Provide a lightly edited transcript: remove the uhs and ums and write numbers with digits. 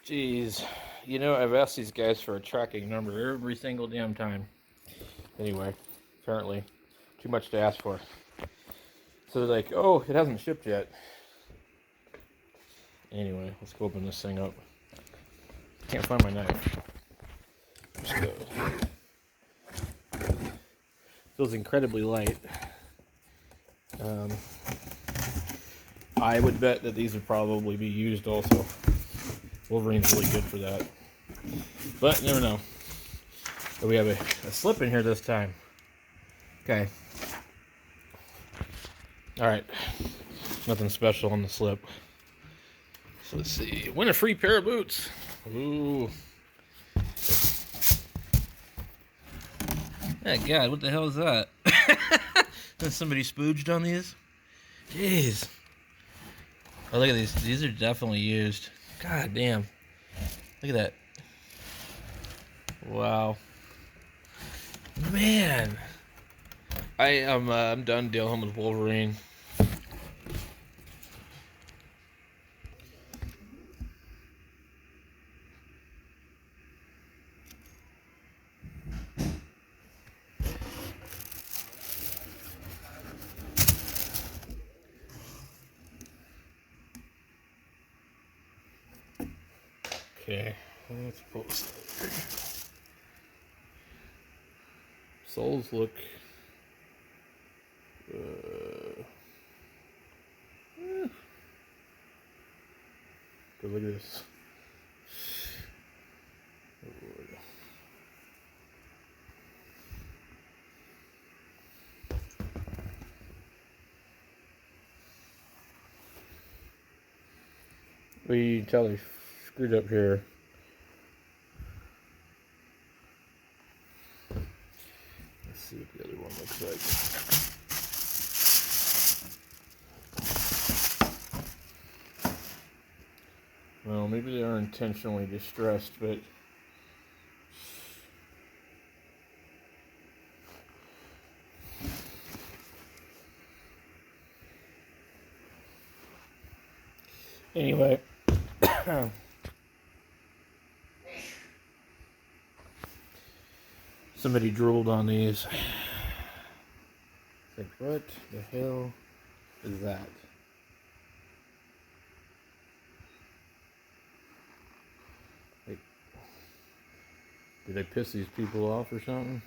Jeez, you know, I've asked these guys for a tracking number every single damn time. Anyway, apparently, too much to ask for. So they're like, oh, it hasn't shipped yet. Anyway, let's go open this thing up. Can't find my knife. Feels incredibly light. I would bet that these would probably be used also. Wolverine's really good for that. But you never know. But we have a slip in here this time. Okay. Alright. Nothing special on the slip. So let's see. Win a free pair of boots. Ooh. Oh God, what the hell is that? Has somebody spooged on these? Jeez. Oh, look at these. These are definitely used. God damn. Look at that. Wow. Man. I'm done dealing with Wolverine. Okay, let's post it. Soles look good. Look at this. We tell they screwed up here. Let's see what the other one looks like. Well, maybe they are intentionally distressed, but anyway. Somebody drooled on these. Like, what the hell is that? Like, did I piss these people off or something?